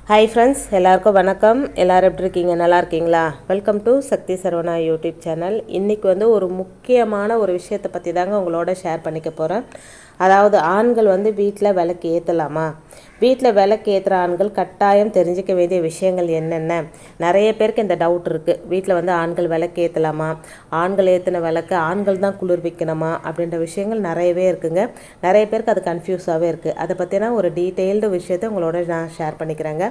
Hi friends, எல்லாருக்கும் வணக்கம். எல்லோரும் எப்படி இருக்கீங்க? நல்லா இருக்கீங்களா? Welcome to Sakthi Saravana YouTube channel. இன்றைக்கி ஒரு முக்கியமான ஒரு விஷயத்தை பற்றி தாங்க உங்களோட ஷேர் பண்ணிக்க போகிறேன். அதாவது ஆண்கள் வீட்டில் விளக்கு ஏற்றலாமா? வீட்டில் விளக்கு ஏற்றுற ஆண்கள் கட்டாயம் தெரிஞ்சிக்க வேண்டிய விஷயங்கள் என்னென்ன? நிறைய பேருக்கு இந்த டவுட் இருக்குது. வீட்டில் ஆண்கள் விளக்கு ஏற்றலாமா? ஆண்கள் ஏற்றின விளக்கு ஆண்கள் தான் குளிர்விக்கணுமா? அப்படின்ற விஷயங்கள் நிறையவே இருக்குங்க. நிறைய பேருக்கு அது கன்ஃபியூஸாகவே இருக்குது. அதை பற்றினா ஒரு டீட்டெயில்டு விஷயத்தை உங்களோட நான் ஷேர் பண்ணிக்கிறேங்க.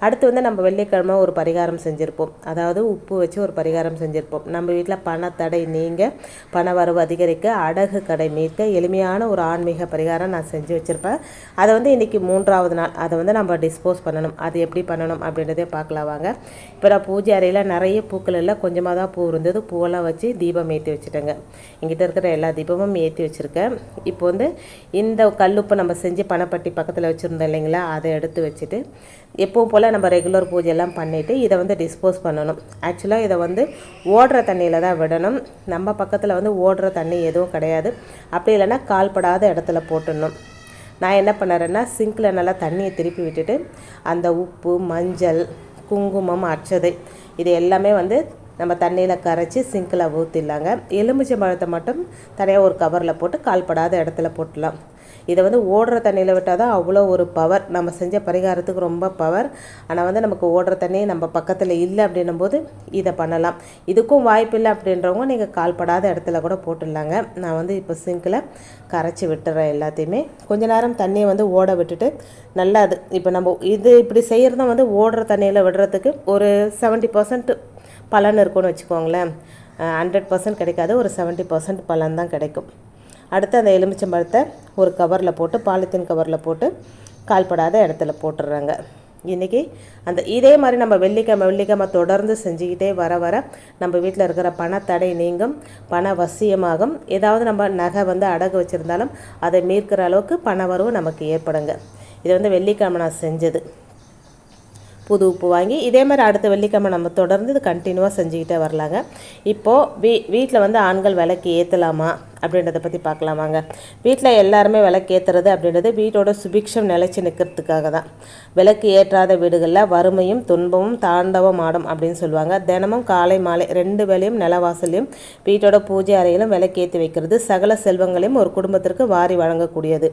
அடுத்து நம்ம வெள்ளிக்கிழமை ஒரு பரிகாரம் செஞ்சுருப்போம். அதாவது உப்பு வச்சு ஒரு பரிகாரம் செஞ்சுருப்போம். நம்ம வீட்டில் பணத்தடை நீங்க, பண வரவு அதிகரிக்க, அடகு கடை மீட்க எளிமையான ஒரு ஆன்மீக பரிகாரம் நான் செஞ்சு வச்சுருப்பேன். அதை இன்றைக்கி 3வது நாள் அதை நம்ம டிஸ்போஸ் பண்ணணும். அது எப்படி பண்ணணும் அப்படின்றதே பார்க்கலாம் வாங்க. இப்போ நான் பூஜை அறையில் நிறைய பூக்கள் எல்லாம் கொஞ்சமாக தான் பூ இருந்தது. பூவெல்லாம் வச்சு தீபம் ஏற்றி வச்சுட்டேங்க. எங்கிட்ட இருக்கிற எல்லா தீபமும் ஏற்றி வச்சுருக்கேன். இப்போ இந்த கல்லுப்பு நம்ம செஞ்சு பணப்பட்டி பக்கத்தில் வச்சுருந்தோம் இல்லைங்களா, அதை எடுத்து வச்சுட்டு எப்பவும் போல் நம்ம ரெகுலர் பூஜையெல்லாம் பண்ணிவிட்டு இதை டிஸ்போஸ் பண்ணணும். ஆக்சுவலாக இதை ஓடுற தண்ணியில் தான் விடணும். நம்ம பக்கத்தில் ஓடுற தண்ணி எதுவும் கிடையாது. அப்படி இல்லைன்னா கால்படாத இடத்துல போட்டுடணும். நான் என்ன பண்ணுறேன்னா, சிங்கில் நல்லா தண்ணியை திருப்பி விட்டுட்டு அந்த உப்பு, மஞ்சள், குங்குமம், அட்சதை இது எல்லாமே நம்ம தண்ணியில் கரைச்சி சிங்கில் ஊற்றிடலாங்க. எலுமிச்சை பழத்தை மட்டும் தனியாக ஒரு கவரில் போட்டு கால்படாத இடத்துல போட்டுடலாம். இதை ஓடுற தண்ணியில் விட்டால் தான் அவ்வளோ ஒரு பவர். நம்ம செஞ்ச பரிகாரத்துக்கு ரொம்ப பவர். ஆனால் நமக்கு ஓடுற தண்ணி நம்ம பக்கத்தில் இல்லை அப்படின்னும் போது இதை பண்ணலாம். இதுக்கும் வாய்ப்பு இல்லை அப்படின்றவங்க நீங்கள் கால்படாத இடத்துல கூட போட்டுடலாங்க. நான் இப்போ சிங்கில் கரைச்சி விட்டுறேன் எல்லாத்தையுமே. கொஞ்ச நேரம் தண்ணியை ஓட விட்டுட்டு நல்லா அது இப்போ நம்ம இது இப்படி செய்கிறதும் ஓடுற தண்ணியில் விடுறதுக்கு ஒரு 70% பலன் இருக்கும்னு வச்சுக்கோங்களேன். 100% கிடைக்காது, ஒரு 70% பலன் தான் கிடைக்கும். அடுத்து அந்த எலுமிச்சம்பழத்தை ஒரு கவரில் போட்டு, பாலித்தீன் கவரில் போட்டு கால்படாத இடத்துல போட்டுடுறாங்க. இன்றைக்கி இதே மாதிரி நம்ம வெள்ளிக்கிழமை தொடர்ந்து செஞ்சுக்கிட்டே வர நம்ம வீட்டில் இருக்கிற பணத்தடை நீங்கும், பண வசியமாகும். ஏதாவது நம்ம நகை அடகு வச்சுருந்தாலும் அதை மீட்கிற அளவுக்கு பண வரவு நமக்கு ஏற்படுங்க. இது வெள்ளிக்கிழமை நான் செஞ்சது. புது உப்பு வாங்கி இதே மாதிரி அடுத்த வெள்ளிக்கிழமை நம்ம தொடர்ந்து இது கண்டினியூவாக செஞ்சுக்கிட்டே வரலாங்க. இப்போது வீட்டில் ஆண்கள் விளக்கு ஏற்றலாமா அப்படின்றத பற்றி பார்க்கலாம் வாங்க. வீட்டில் எல்லாருமே விளக்கு ஏற்றுறது அப்படின்றது வீட்டோட சுபிக்ஷம் நிலைச்சி நிற்கிறதுக்காக தான். விளக்கு ஏற்றாத வீடுகளில் வறுமையும் துன்பமும் தாண்டவம் ஆடும் அப்படின்னு சொல்லுவாங்க. தினமும் காலை மாலை 2 வேளையும் நிலவாசலையும் வீட்டோட பூஜை அறையிலும் விளக்கு ஏற்றி வைக்கிறது சகல செல்வங்களையும் ஒரு குடும்பத்திற்கு வாரி வழங்கக்கூடியது.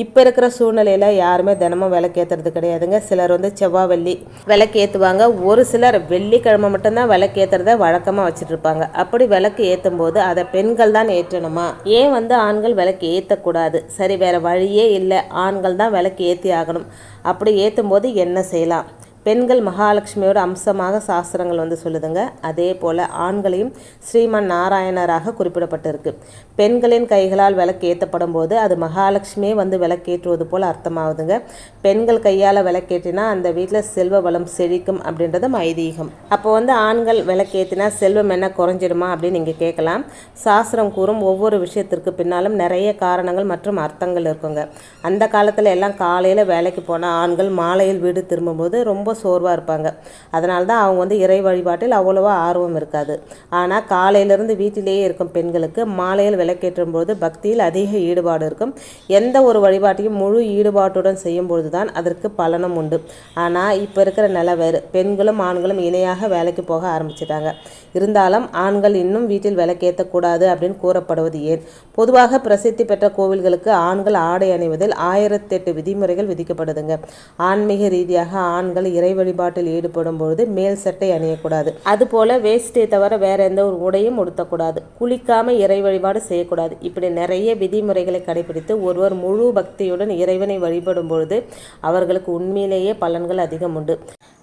இப்போ இருக்கிற சூழ்நிலையில் யாருமே தினமும் விளக்கு ஏற்றுறது கிடையாதுங்க. சிலர் செவ்வாய் வெள்ளி விளக்கு ஏற்றுவாங்க. ஒரு சிலர் வெள்ளிக்கிழமை மட்டும்தான் விளக்கு ஏற்றுறத வழக்கமாக வச்சுட்டு இருப்பாங்க. அப்படி விளக்கு ஏற்றும் போது அதை பெண்கள் தான் ஏற்றணுமா? ஏன் ஆண்கள் விளக்கு ஏற்றக்கூடாது? சரி, வேறு வழியே இல்லை, ஆண்கள் தான் விளக்கு ஏற்றி ஆகணும். அப்படி ஏற்றும் போது என்ன செய்யலாம்? பெண்கள் மகாலட்சுமியோட அம்சமாக சாஸ்திரங்கள் சொல்லுதுங்க. அதே போல் ஆண்களையும் ஸ்ரீமன் நாராயணராக குறிப்பிடப்பட்டிருக்கு. பெண்களின் கைகளால் விளக்கு ஏற்றப்படும் போது அது மகாலட்சுமியே விளக்கேற்றுவது போல் அர்த்தமாகுதுங்க. பெண்கள் கையால் விளக்கேற்றினா அந்த வீட்டில் செல்வ வளம் செழிக்கும் அப்படின்றதும் ஐதீகம். அப்போ ஆண்கள் விளக்கேற்றினா செல்வம் என்ன குறைஞ்சிடுமா அப்படின்னு நீங்கள் கேட்கலாம். சாஸ்திரம் கூறும் ஒவ்வொரு விஷயத்திற்கு பின்னாலும் நிறைய காரணங்கள் மற்றும் அர்த்தங்கள் இருக்குங்க. அந்த காலத்தில் எல்லாம் காலையில் வேலைக்கு போன ஆண்கள் மாலையில் வீடு திரும்பும்போது ரொம்ப சோர்வாக இருப்பாங்க. அதனால தான் அவங்க இறை வழிபாட்டில் அவ்வளோவா ஆர்வம் இருக்காது. ஆனால் காலையிலேருந்து வீட்டிலேயே இருக்கும் பெண்களுக்கு மாலையில் விளக்கேற்றும் போது பக்தியில் அதிக ஈடுபாடு இருக்கும். எந்த ஒரு வழிபாட்டையும் முழு ஈடுபாட்டுடன் செய்யும் பொழுது தான் அதற்கு பலனும் உண்டு. ஆனால் இப்போ இருக்கிற நிலை வேறு. பெண்களும் ஆண்களும் இணையாக வேலைக்கு போக ஆரம்பிச்சிட்டாங்க. இருந்தாலும் ஆண்கள் இன்னும் வீட்டில் விளக்கேற்றக்கூடாது அப்படின்னு கூறப்படுவது ஏன்? பொதுவாக பிரசித்தி பெற்ற கோவில்களுக்கு ஆண்கள் ஆடை அணிவதில் 1008 விதிமுறைகள் விதிக்கப்படுதுங்க. ஆன்மீக ரீதியாக ஆண்கள் இறை வழிபாட்டில் ஈடுபடும் பொழுது மேல் சட்டை அணியக்கூடாது. அதுபோல வேஷ்டியை தவிர வேற எந்த ஒரு உடையும் உடுத்தக்கூடாது. குளிக்காம இறை வழிபாடு செய்யக்கூடாது. இப்படி நிறைய விதிமுறைகளை கடைபிடித்து ஒருவர் முழு பக்தியுடன் இறைவனை வழிபடும் பொழுது அவர்களுக்கு உண்மையிலேயே பலன்கள் அதிகம் உண்டு.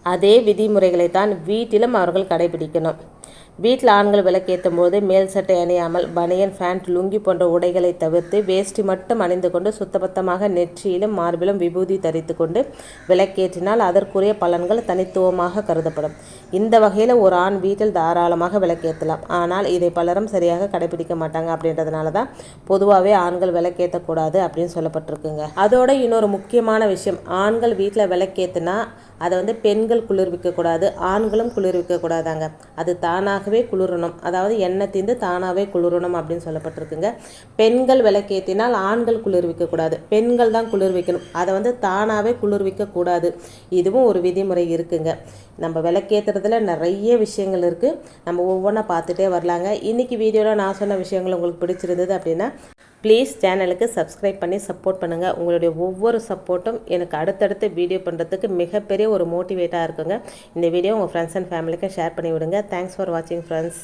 அதே விதிமுறைகளை தான் வீட்டிலும் அவர்கள் கடைபிடிக்கணும். வீட்டில் ஆண்கள் விளக்கேற்றும் போது மேல் சட்டை அணியாமல் பனியன், ஃபேண்ட், லுங்கி போன்ற உடைகளை தவிர்த்து வேஷ்டி மட்டும் அணிந்து கொண்டு சுத்தபத்தமாக நெற்றியிலும் மார்பிலும் விபூதி தரித்து கொண்டு விளக்கேற்றினால் அதற்குரிய பலன்கள் தனித்துவமாக கருதப்படும். இந்த வகையில் ஒரு ஆண் வீட்டில் தாராளமாக விளக்கேற்றலாம். ஆனால் இதை பலரும் சரியாக கடைபிடிக்க மாட்டாங்க. அப்படின்றதுனால தான் பொதுவாகவே ஆண்கள் விளக்கேற்றக்கூடாது அப்படின்னு சொல்லப்பட்டிருக்குங்க. அதோட இன்னொரு முக்கியமான விஷயம், ஆண்கள் வீட்டில் விளக்கேற்றினா அதை பெண்கள் குளிர்விக்கக்கூடாது, ஆண்களும் குளிர்விக்கக்கூடாதாங்க. அது தானாகவே தானாகவே குளிரணும், அதாவது எண்ணெய் தீர்ந்து தானாகவே குளிரணும் அப்படின்னு சொல்லப்பட்டிருக்குங்க. பெண்கள் விளக்கேற்றினால் ஆண்கள் குளிர்விக்கக்கூடாது, பெண்கள் தான் குளிர்விக்கணும். அதை வந்து தானாகவே குளிர்விக்கக்கூடாது. இதுவும் ஒரு விதிமுறை இருக்குங்க. நம்ம விளக்கேற்றுறதுல நிறைய விஷயங்கள் இருக்குது, நம்ம ஒவ்வொன்றா பார்த்துட்டே வரலாங்க. இன்றைக்கி வீடியோவில் நான் சொன்ன விஷயங்கள் உங்களுக்கு பிடிச்சிருந்தது அப்படின்னா ப்ளீஸ் சேனலுக்கு சப்ஸ்கிரைப் பண்ணி சப்போர்ட் பண்ணுங்கள். உங்களுடைய ஒவ்வொரு சப்போர்ட்டும் எனக்கு அடுத்தடுத்து வீடியோ பண்ணுறதுக்கு மிகப்பெரிய ஒரு மோட்டிவேட்டாக இருக்குங்க. இந்த வீடியோ உங்கள் ஃப்ரெண்ட்ஸ் அண்ட் ஃபேமிலிக்கு ஷேர் பண்ணி விடுங்க. தேங்க்ஸ் ஃபார் வாட்சிங் ஃப்ரெண்ட்ஸ்.